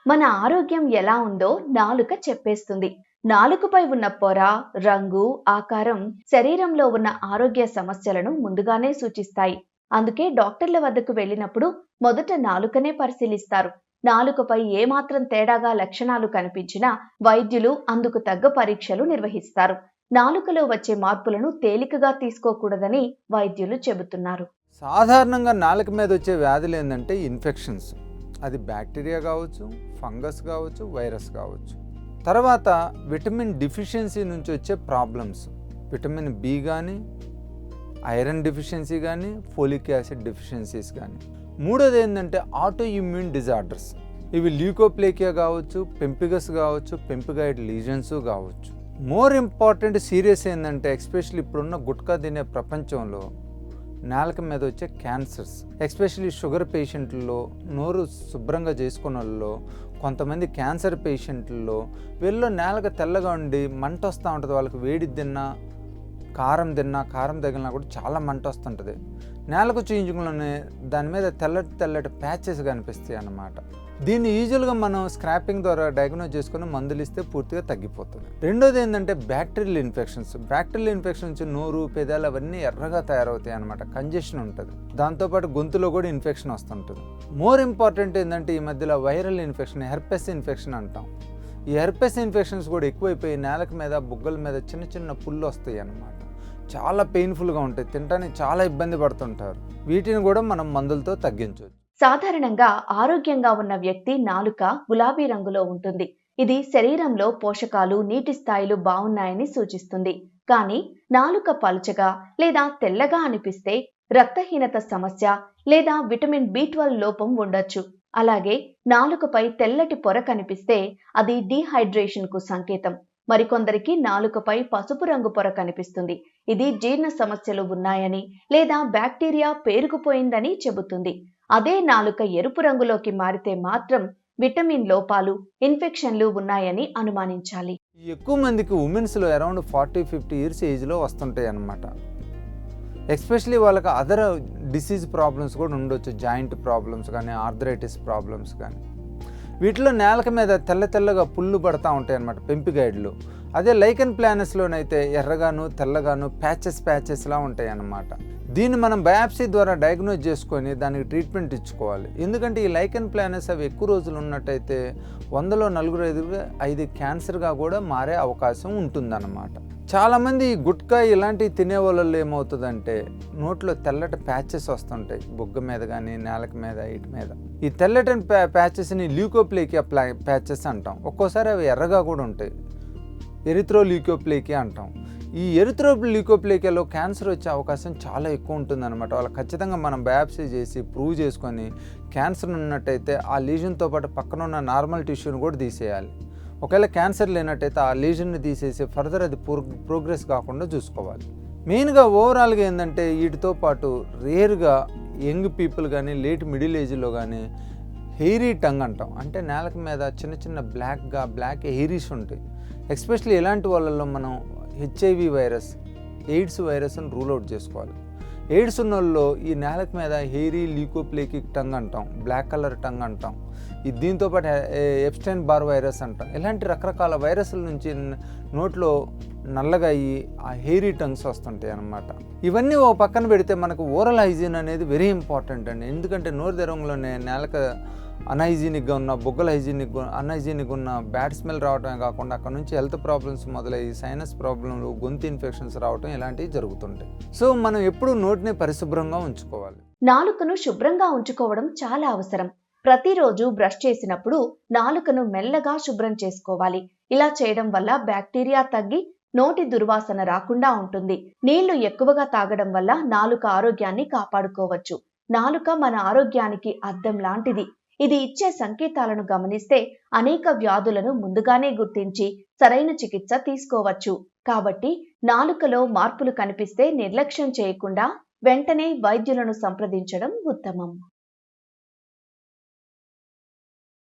మన ఆరోగ్యం ఎలా ఉందో నాలుక చెప్పేస్తుంది. నాలుకపై ఉన్న పొర, రంగు, ఆకారం శరీరంలో ఉన్న ఆరోగ్య సమస్యలను ముందుగానే సూచిస్తాయి. అందుకే డాక్టర్ల వద్దకు వెళ్ళినప్పుడు మొదట నాలుకనే పరిశీలిస్తారు. నాలుకపై ఏమాత్రం తేడాగా లక్షణాలు కనిపించినా వైద్యులు అందుకు తగ్గ పరీక్షలు నిర్వహిస్తారు. నాలుకలో వచ్చే మార్పులను తేలికగా తీసుకోకూడదని వైద్యులు చెబుతున్నారు. సాధారణంగా నాలుక మీద వచ్చే వ్యాధులు ఏంటంటే ఇన్ఫెక్షన్స్. అది బ్యాక్టీరియా కావచ్చు, ఫంగస్ కావచ్చు, వైరస్ కావచ్చు. తర్వాత విటమిన్ డిఫిషియన్సీ నుంచి వచ్చే ప్రాబ్లమ్స్, విటమిన్ బి కానీ, ఐరన్ డిఫిషియన్సీ కానీ, ఫోలిక్ యాసిడ్ డిఫిషియన్సీస్ కానీ. మూడోది ఏంటంటే ఆటో ఇమ్యూన్ డిజార్డర్స్. ఇవి ల్యూకోప్లేకియా కావచ్చు, పెంపిగస్ కావచ్చు, పెంపిగాయిడ్ లీజన్స్ కావచ్చు. మోర్ ఇంపార్టెంట్ సీరియస్ ఏంటంటే ఎస్పెషల్లీ ఇప్పుడున్న గుట్కా తినే ప్రపంచంలో నాలుక మీద వచ్చే క్యాన్సర్స్, ఎస్పెషల్లీ షుగర్ పేషెంట్లలో, నోరు శుభ్రంగా చేసుకున్న వాళ్ళలో, కొంతమంది క్యాన్సర్ పేషెంట్లలో వీళ్ళలో నాలుక తెల్లగా ఉండి మంట వస్తూ ఉంటుంది. వాళ్ళకి వేడి తిన్నా, కారం తగిలినా కూడా చాలా మంట వస్తుంటుంది. నాలుక చూయించుకునే దాని మీద తెల్లటి ప్యాచెస్ కనిపిస్తాయి అన్నమాట. దీన్ని యూజువల్గా మనం స్క్రాపింగ్ ద్వారా డయాగ్నోజ్ చేసుకుని మందులు ఇస్తే పూర్తిగా తగ్గిపోతుంది. రెండోది ఏంటంటే బ్యాక్టీరియల్ ఇన్ఫెక్షన్స్ నోరు, పెదాలు అవన్నీ ఎర్రగా తయారవుతాయి అన్నమాట. కంజెషన్ ఉంటుంది. దాంతోపాటు గొంతులో కూడా ఇన్ఫెక్షన్ వస్తుంటుంది. మోర్ ఇంపార్టెంట్ ఏంటంటే ఈ మధ్యలో వైరల్ ఇన్ఫెక్షన్, హెర్పెస్ ఇన్ఫెక్షన్ అంటాం. ఈ హెర్పెస్ ఇన్ఫెక్షన్స్ కూడా ఎక్కువైపోయి నాలుక మీద, బుగ్గల మీద చిన్న పుళ్ళు వస్తాయి అన్నమాట. చాలా పెయిన్ఫుల్గా ఉంటాయి, తినడానికి చాలా ఇబ్బంది పడుతుంటారు. వీటిని కూడా మనం మందులతో తగ్గించవచ్చు. సాధారణంగా ఆరోగ్యంగా ఉన్న వ్యక్తి నాలుక గులాబీ రంగులో ఉంటుంది. ఇది శరీరంలో పోషకాలు, నీటి స్థాయిలు బాగున్నాయని సూచిస్తుంది. కానీ నాలుక పలుచగా లేదా తెల్లగా అనిపిస్తే రక్తహీనత సమస్య లేదా విటమిన్ B12 లోపం ఉండొచ్చు. అలాగే నాలుకపై తెల్లటి పొర కనిపిస్తే అది డీహైడ్రేషన్ కు సంకేతం. మరికొందరికి నాలుకపై పసుపు రంగు పొర కనిపిస్తుంది. ఇది జీర్ణ సమస్యలు ఉన్నాయని లేదా బ్యాక్టీరియా పేరుకుపోయిందని చెబుతుంది. అదే నాలుక ఎరుపు రంగులోకి మారితే మాత్రం విటమిన్ లోపాలు, ఇన్ఫెక్షన్లు ఉన్నాయని అనుమానించాలి. ఎక్కువ మందికి ఉమెన్స్లో అరౌండ్ 40-50 ఇయర్స్ ఏజ్లో వస్తుంటాయి అన్నమాట. ఎస్పెషలీ వాళ్ళకి అదర్ డిసీజ్ ప్రాబ్లమ్స్ కూడా ఉండొచ్చు. జాయింట్ ప్రాబ్లమ్స్ కానీ, ఆర్థరైటిస్ ప్రాబ్లమ్స్ కానీ. వీటిలో నేలక మీద తెల్లగా పుళ్ళు పడతా ఉంటాయి అన్నమాట, పెంపిగాయిడ్లు. అదే లైకెన్ ప్లానస్లోనైతే ఎర్రగాను, తెల్లగాను ప్యాచెస్లా ఉంటాయి అన్నమాట. దీన్ని మనం బయాప్సీ ద్వారా డయాగ్నోజ్ చేసుకొని దానికి ట్రీట్మెంట్ ఇచ్చుకోవాలి. ఎందుకంటే ఈ లైకెన్ ప్లానస్ అవి ఎక్కువ రోజులు ఉన్నట్టయితే 100లో 4-5 క్యాన్సర్గా కూడా మారే అవకాశం ఉంటుందన్నమాట. చాలామంది ఈ గుట్కా ఇలాంటివి తినే వాళ్ళలో ఏమవుతుందంటే నోట్లో తెల్లటి ప్యాచెస్ వస్తుంటాయి, బొగ్గ మీద కానీ, నేలక మీద, ఇటు మీద. ఈ తెల్లటి ప్యాచెస్ని ల్యూకోప్లేకియా ప్యాచెస్ అంటాం. ఒక్కోసారి అవి ఎర్రగా కూడా ఉంటాయి, ఎరిథ్రోల్యూకోప్లేకియా అంటాం. ఈ ఎరిథ్రోల్యూకోప్లేకియాలో క్యాన్సర్ వచ్చే అవకాశం చాలా ఎక్కువ ఉంటుందన్నమాట. వాళ్ళకి ఖచ్చితంగా మనం బయాప్సీ చేసి ప్రూవ్ చేసుకొని క్యాన్సర్ ఉన్నట్టయితే ఆ లీజన్తో పాటు పక్కన ఉన్న నార్మల్ టిష్యూని కూడా తీసేయాలి. ఒకవేళ క్యాన్సర్ లేనట్టయితే ఆ లీజన్ని తీసేసి ఫర్దర్ అది ప్రోగ్రెస్ కాకుండా చూసుకోవాలి. మెయిన్గా ఓవరాల్గా ఏంటంటే వీటితో పాటు రేర్గా యంగ్ పీపుల్ కానీ, లేట్ మిడిల్ ఏజ్లో కానీ హెయిరీ టంగ్ అంటాం. అంటే నేలక మీద చిన్న బ్లాక్ హెయిరీస్ ఉంటాయి. ఎస్పెషల్లీ ఇలాంటి వాళ్ళల్లో మనం HIV వైరస్, ఎయిడ్స్ వైరస్ని రూల్ అవుట్ చేసుకోవాలి. ఎయిడ్స్ ఉన్న వాళ్ళలో ఈ నేలక మీద హెయిరీ ల్యూకోప్లేకిక్ టంగ్ అంటాం, బ్లాక్ కలర్ టంగ్ అంటాం. దీంతోపాటు ఎప్స్టైన్ బార్ వైరస్ అంటాం. ఇలాంటి రకరకాల వైరస్ల నుంచి నోట్లో నల్లగా అయ్యి ఆ హెయిరీ టంగ్స్ వస్తుంటాయి అన్నమాట. ఇవన్నీ ఓ పక్కన పెడితే మనకు ఓరల్ హైజీన్ అనేది వెరీ ఇంపార్టెంట్ అండి. ఎందుకంటే నోరు తెరవంలోనే నేలక అన్హైజీనిక్గా ఉన్న, బొగ్గల అన్హైజీనిక్ ఉన్న, బ్యాడ్ స్మెల్ రావడమే కాకుండా అక్కడ నుంచి హెల్త్ ప్రాబ్లమ్స్ మొదలయ్యి సైనస్ ప్రాబ్లంలు, గొంతు ఇన్ఫెక్షన్స్ రావడం ఇలాంటివి జరుగుతుంటాయి. సో మనం ఎప్పుడు నోటిని పరిశుభ్రంగా ఉంచుకోవాలి. నాలుకను శుభ్రంగా ఉంచుకోవడం చాలా అవసరం. ప్రతిరోజు బ్రష్ చేసినప్పుడు నాలుకను మెల్లగా శుభ్రం చేసుకోవాలి. ఇలా చేయడం వల్ల బ్యాక్టీరియా తగ్గి నోటి దుర్వాసన రాకుండా ఉంటుంది. నీళ్లు ఎక్కువగా తాగడం వల్ల నాలుక ఆరోగ్యాన్ని కాపాడుకోవచ్చు. నాలుక మన ఆరోగ్యానికి అద్దం లాంటిది. ఇది ఇచ్చే సంకేతాలను గమనిస్తే అనేక వ్యాధులను ముందుగానే గుర్తించి సరైన చికిత్స తీసుకోవచ్చు. కాబట్టి నాలుకలో మార్పులు కనిపిస్తే నిర్లక్ష్యం చేయకుండా వెంటనే వైద్యులను సంప్రదించడం ఉత్తమం.